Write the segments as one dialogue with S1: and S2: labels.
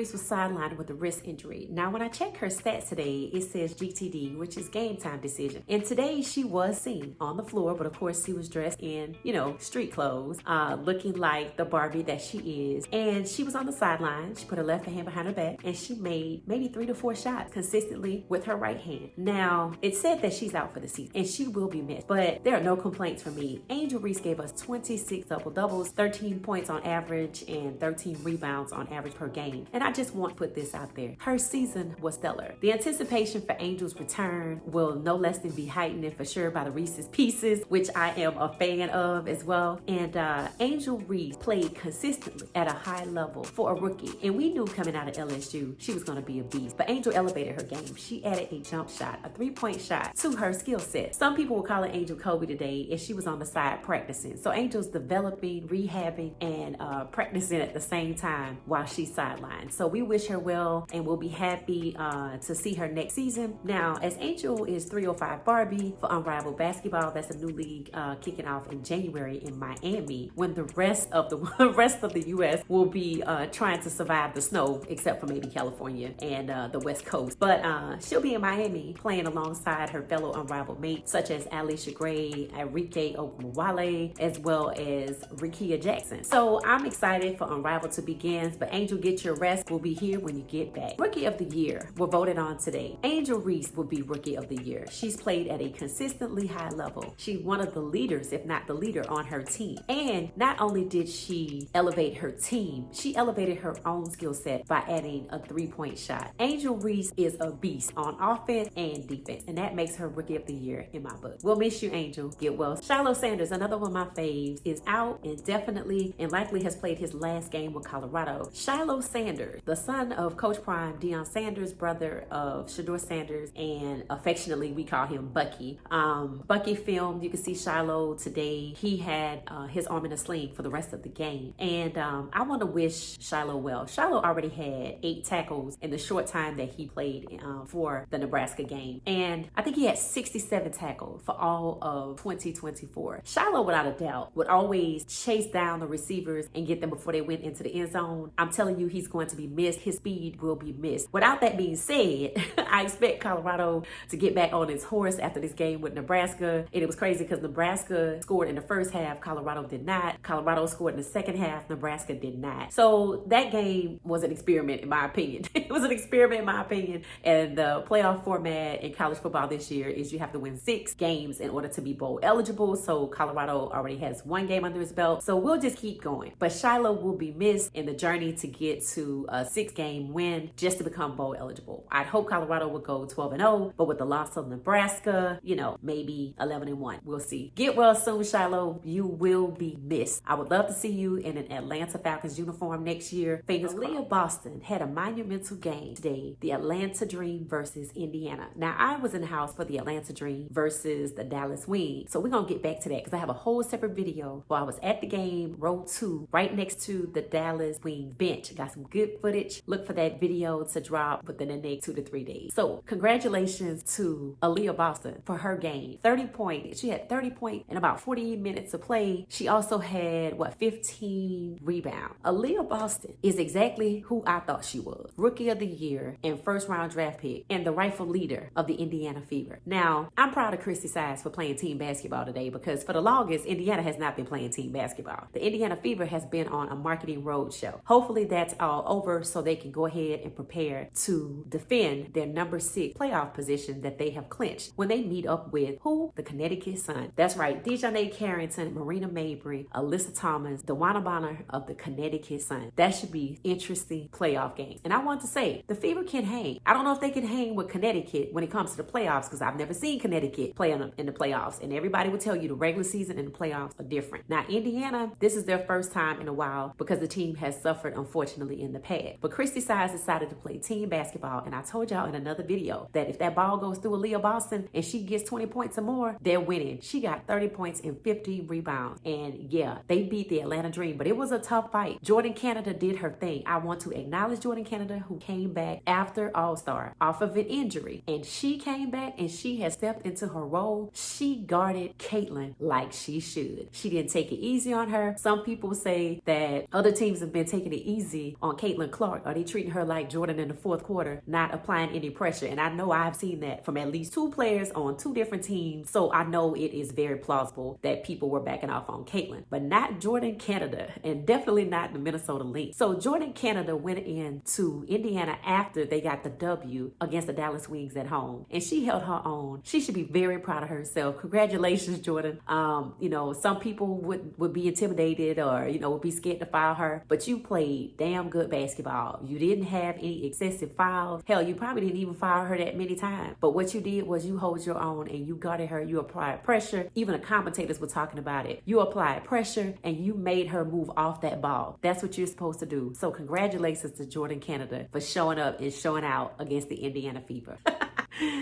S1: Reese was sidelined with a wrist injury. Now, when I checked her stats today, it says GTD, which is game time decision. And today she was seen on the floor, but of course she was dressed in, street clothes, looking like the Barbie that she is. And she was on the sideline. She put her left hand behind her back and she made maybe 3 to 4 shots consistently with her right hand. Now, it said that she's out for the season and she will be missed, but there are no complaints from me. Angel Reese gave us 26 double-doubles, 13 points on average, and 13 rebounds on average per game. And I just want to put this out there. Her season was stellar. The anticipation for Angel's return will no less than be heightened, and for sure by the Reese's Pieces, which I am a fan of as well. And Angel Reese played consistently at a high level for a rookie. And we knew coming out of LSU, she was going to be a beast. But Angel elevated her game. She added a jump shot, a 3-point shot to her skill set. Some people will call it Angel Kobe today, and she was on the side practicing. So Angel's developing, rehabbing, and practicing at the same time while she's sidelined. So we wish her well, and we'll be happy to see her next season. Now, as Angel is 305 Barbie for Unrivaled Basketball, that's a new league kicking off in January in Miami, when the rest of the U.S. will be trying to survive the snow, except for maybe California and the West Coast. But she'll be in Miami playing alongside her fellow Unrivaled mates, such as Alicia Gray, Enrique Ogunwale, as well as Rikia Jackson. So I'm excited for Unrivaled to begin, but Angel, get your rest. We'll be here when you get back. Rookie of the Year were voted on today. Angel Reese will be Rookie of the Year. She's played at a consistently high level. She's one of the leaders, if not the leader, on her team. And not only did she elevate her team, she elevated her own skill set by adding a 3-point shot. Angel Reese is a beast on offense and defense, and that makes her Rookie of the Year in my book. We'll miss you, Angel. Get well. Shiloh Sanders, another one of my faves, is out indefinitely and likely has played his last game with Colorado. Shiloh Sanders, the son of Coach Prime, Deion Sanders, brother of Shador Sanders, and affectionately we call him Bucky. Bucky filmed, you can see Shiloh today. He had his arm in a sling for the rest of the game. And I want to wish Shiloh well. Shiloh already had 8 tackles in the short time that he played for the Nebraska game. And I think he had 67 tackles for all of 2024. Shiloh, without a doubt, would always chase down the receivers and get them before they went into the end zone. I'm telling you, he's going to be missed. His speed will be missed. Without that being said, I expect Colorado to get back on its horse after this game with Nebraska. And it was crazy because Nebraska scored in the first half, Colorado did not. Colorado scored in the second half, Nebraska did not. So that game was an experiment, in my opinion. It was an experiment, in my opinion. And the playoff format in college football this year is you have to win 6 games in order to be bowl eligible. So Colorado already has 1 game under his belt. So we'll just keep going. But Shiloh will be missed in the journey to get to a 6-game win just to become bowl eligible. I'd hope Colorado would go 12-0, but with the loss of Nebraska, maybe 11-1. We'll see. Get well soon, Shiloh. You will be missed. I would love to see you in an Atlanta Falcons uniform next year. Fingers crossed. Aaliyah Boston had a monumental game today. The Atlanta Dream versus Indiana. Now, I was in the house for the Atlanta Dream versus the Dallas Wings. So we're going to get back to that because I have a whole separate video where I was at the game, row 2, right next to the Dallas Wings bench. Got some good footage. Look for that video to drop within the next 2 to 3 days. So congratulations to Aaliyah Boston for her game. 30 points. She had 30 points in about 40 minutes to play. She also had, 15 rebounds. Aaliyah Boston is exactly who I thought she was. Rookie of the Year and first-round draft pick and the rightful leader of the Indiana Fever. Now, I'm proud of Christy Sides for playing team basketball today because for the longest, Indiana has not been playing team basketball. The Indiana Fever has been on a marketing roadshow. Hopefully that's all over so they can go ahead and prepare to defend their number 6 playoff position that they have clinched when they meet up with who? The Connecticut Sun. That's right. Dejonae Carrington, Marina Mabry, Alyssa Thomas, DeWanna Bonner of the Connecticut Sun. That should be interesting playoff games. And I want to say, the Fever can hang. I don't know if they can hang with Connecticut when it comes to the playoffs because I've never seen Connecticut play in the playoffs. And everybody will tell you the regular season and the playoffs are different. Now, Indiana, this is their first time in a while because the team has suffered, unfortunately, in the past. But Christy Sides decided to play team basketball. And I told y'all in another video that if that ball goes through Aaliyah Boston and she gets 20 points or more, they're winning. She got 30 points and 50 rebounds. And yeah, they beat the Atlanta Dream, but it was a tough fight. Jordan Canada did her thing. I want to acknowledge Jordan Canada, who came back after All-Star off of an injury. And she came back and she has stepped into her role. She guarded Caitlin like she should. She didn't take it easy on her. Some people say that other teams have been taking it easy on Caitlin Clark, are they treating her like Jordan in the fourth quarter, not applying any pressure? And I know I've seen that from at least 2 players on 2 different teams. So I know it is very plausible that people were backing off on Caitlin, but not Jordan Canada, and definitely not the Minnesota Lynx. So Jordan Canada went into Indiana after they got the W against the Dallas Wings at home, and she held her own. She should be very proud of herself. Congratulations, Jordan. Some people would be intimidated or, would be scared to foul her, but you played damn good basketball. You didn't have any excessive fouls. Hell, you probably didn't even foul her that many times, but what you did was you hold your own and you guarded her. You applied pressure. Even the commentators were talking about it. You applied pressure and you made her move off that ball. That's what you're supposed to do. So congratulations to Jordan Canada for showing up and showing out against the Indiana Fever.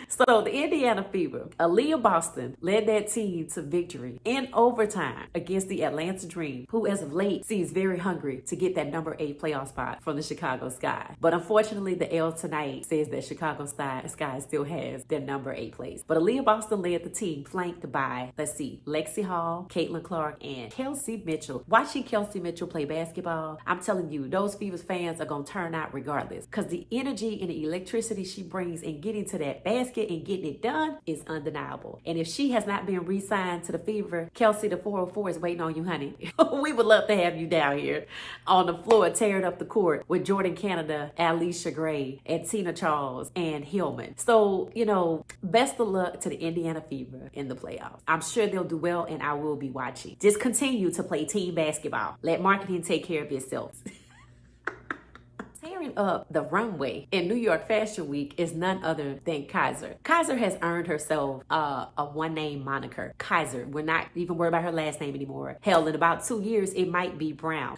S1: So the Indiana Fever, Aaliyah Boston led that team to victory in overtime against the Atlanta Dream, who as of late seems very hungry to get that number 8 playoff spot from the Chicago Sky. But unfortunately, the L tonight says that Chicago Sky still has their number 8 place. But Aaliyah Boston led the team, flanked by, Lexi Hall, Caitlin Clark, and Kelsey Mitchell. Watching Kelsey Mitchell play basketball, I'm telling you, those Fevers fans are going to turn out regardless, because the energy and the electricity she brings in getting to that basket and getting it done is undeniable. And if she has not been re-signed to the Fever, Kelsey, the 404 is waiting on you, honey. We would love to have you down here on the floor tearing up the court with Jordan Canada, Alicia Gray, and Tina Charles, and Hillman. So, best of luck to the Indiana Fever in the playoffs. I'm sure they'll do well, and I will be watching. Just continue to play team basketball. Let marketing take care of itself. Tearing up the runway in New York Fashion Week is none other than Kaiser. Kaiser has earned herself a one-name moniker. Kaiser. We're not even worried about her last name anymore. Hell, in about 2 years, it might be Brown.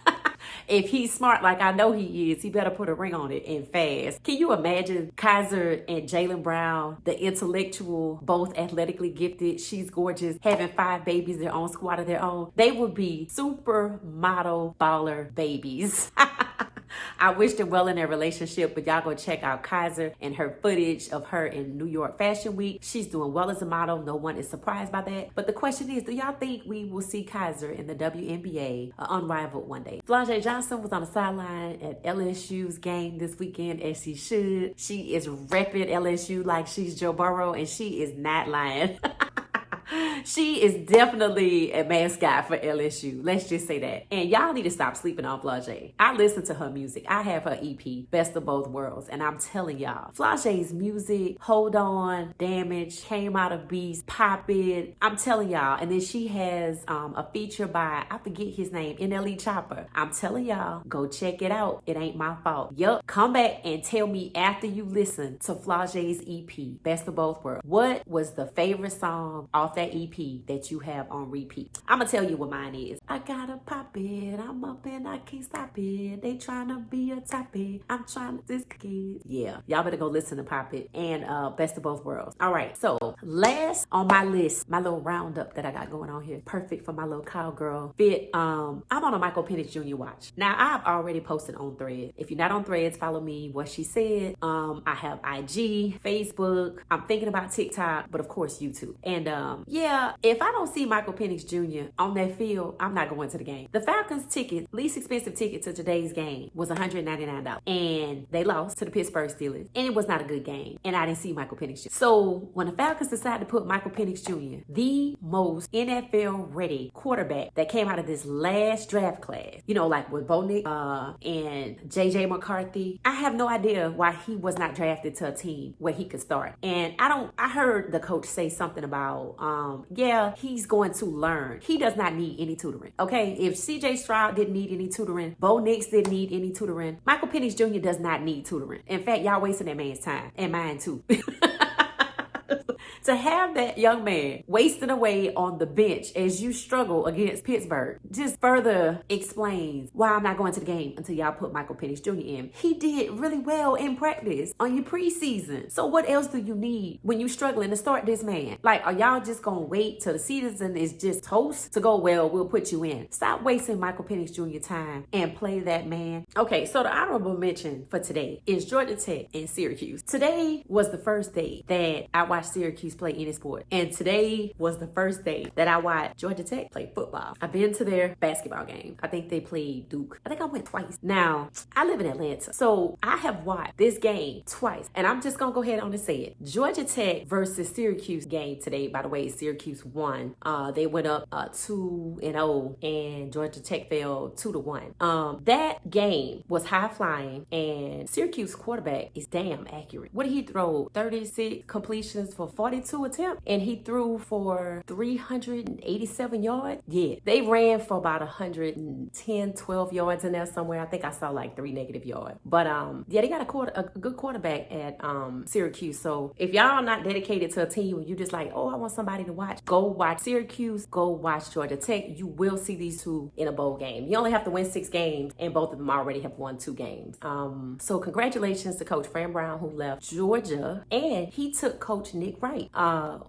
S1: If he's smart like I know he is, he better put a ring on it and fast. Can you imagine Kaiser and Jaylen Brown, the intellectual, both athletically gifted, she's gorgeous, having 5 babies, their own squad of their own? They would be supermodel baller babies. I wish them well in their relationship, but y'all go check out Kaiser and her footage of her in New York Fashion Week. She's doing well as a model. No one is surprised by that. But the question is, do y'all think we will see Kaiser in the WNBA unrivaled one day? Flau'jae Johnson was on the sideline at LSU's game this weekend, as she should. She is repping LSU like she's Joe Burrow, and she is not lying. She is definitely a mascot for LSU. Let's just say that. And y'all need to stop sleeping on Flau'jae. I listen to her music. I have her EP, Best of Both Worlds. And I'm telling y'all, Flau'jae's music, Hold On, Damage, Came Out of Beast, Pop It. I'm telling y'all. And then she has a feature by, I forget his name, NLE Chopper. I'm telling y'all, go check it out. It ain't my fault. Yup. Come back and tell me after you listen to Flau'jae's EP, Best of Both Worlds, what was the favorite song off that EP that you have on repeat? I'm gonna tell you what mine is. I gotta pop it, I'm up and I can't stop it. They trying to be a topic, I'm trying to this kid. Yeah, y'all better go listen to Pop It and Best of Both Worlds. All right, so last on my list, my little roundup that I got going on here, perfect for my little cowgirl fit. I'm on a Michael Penix Jr. watch. Now, I've already posted on Threads. If you're not on Threads, follow me, What She Said. I have IG, Facebook. I'm thinking about TikTok, but of course YouTube. And yeah, if I don't see Michael Penix Jr. on that field, I'm not going to the game. The Falcons ticket, least expensive ticket to today's game, was $199. And they lost to the Pittsburgh Steelers. And it was not a good game. And I didn't see Michael Penix Jr. So when the Falcons decided to put Michael Penix Jr., the most NFL ready quarterback that came out of this last draft class, like with Bo Nix and JJ McCarthy, I have no idea why he was not drafted to a team where he could start. And I heard the coach say something about, he's going to learn. He does not need any tutoring. Okay, if CJ Stroud didn't need any tutoring, Bo Nix didn't need any tutoring, Michael Penix Jr. does not need tutoring. In fact, y'all wasting that man's time and mine too. To have that young man wasting away on the bench as you struggle against Pittsburgh just further explains why I'm not going to the game until y'all put Michael Penix Jr. in. He did really well in practice on your preseason. So what else do you need when you're struggling to start this man? Like, are y'all just going to wait till the season is just toast to go, well, we'll put you in? Stop wasting Michael Penix Jr. time and play that man. Okay, so the honorable mention for today is Georgia Tech and Syracuse. Today was the first day that I watched Syracuse Syracuse play any sport. And today was the first day that I watched Georgia Tech play football. I've been to their basketball game. I think they played Duke. I think I went twice. Now, I live in Atlanta, so I have watched this game twice. And I'm just going to go ahead on and say it. Georgia Tech versus Syracuse game today, by the way, Syracuse won. They went up 2-0, and Georgia Tech fell 2-1. That game was high flying, and Syracuse quarterback is damn accurate. What did he throw? 36 completions for 42 attempts, and he threw for 387 yards. Yeah, they ran for about 110, 12 yards in there somewhere. I think I saw like 3 negative yards. But yeah, they got a good quarterback at Syracuse. So if y'all not dedicated to a team and you just like, oh, I want somebody to watch, go watch Syracuse, go watch Georgia Tech. You will see these two in a bowl game. You only have to win 6 games, and both of them already have won 2 games. So congratulations to Coach Fran Brown, who left Georgia, and he took Coach Nick Wright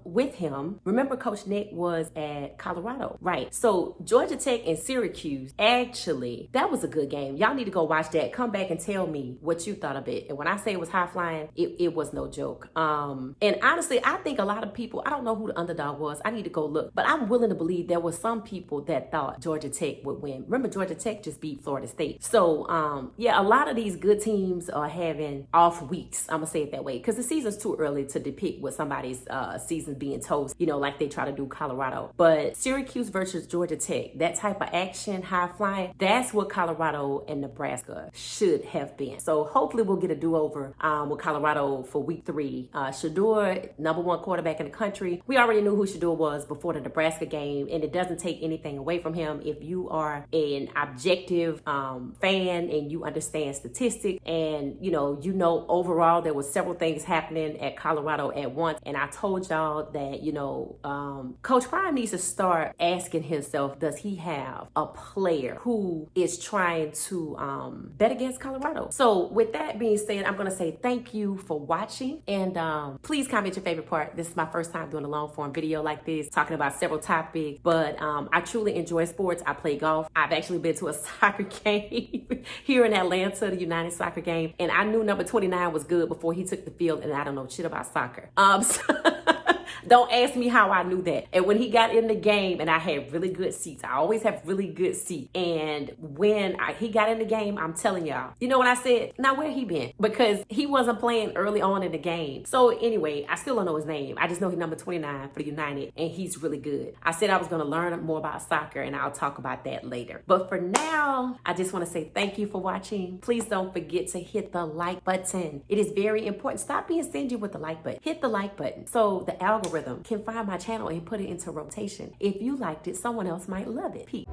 S1: with him. Remember, Coach Nick was at Colorado, right? So Georgia Tech and Syracuse, actually, that was a good game. Y'all need to go watch that. Come back and tell me what you thought of it. And when I say it was high flying, it was no joke. And honestly, I think a lot of people, I don't know who the underdog was. I need to go look, but I'm willing to believe there were some people that thought Georgia Tech would win. Remember, Georgia Tech just beat Florida State. So yeah, a lot of these good teams are having off weeks. I'm gonna say it that way because the season's too early to depict what somebody's season being toast, you know, like they try to do Colorado. But Syracuse versus Georgia Tech, that type of action, high flying, that's what Colorado and Nebraska should have been. So hopefully we'll get a do-over with Colorado for week 3. Shedeur, #1 quarterback in the country. We already knew who Shedeur was before the Nebraska game, and it doesn't take anything away from him if you are an objective fan and you understand statistics, and you know overall there was several things happening at Colorado at once. And I told y'all that Coach Prime needs to start asking himself, does he have a player who is trying to bet against Colorado? So with that being said, I'm gonna say thank you for watching, and please comment your favorite part. This is my first time doing a long form video like this, talking about several topics, but I truly enjoy sports. I play golf. I've actually been to a soccer game here in Atlanta, the United Soccer game, and I knew number 29 was good before he took the field, and I don't know shit about soccer. Don't ask me how I knew that. And when he got in the game, and I had really good seats, I always have really good seats. And when he got in the game, I'm telling y'all, you know what I said? Now where he been? Because he wasn't playing early on in the game. So anyway, I still don't know his name. I just know he's number 29 for the United, and he's really good. I said I was going to learn more about soccer, and I'll talk about that later. But for now, I just want to say thank you for watching. Please don't forget to hit the like button. It is very important. Stop being stingy with the like button. Hit the like button so the algorithm can find my channel and put it into rotation. If you liked it, someone else might love it. Peace.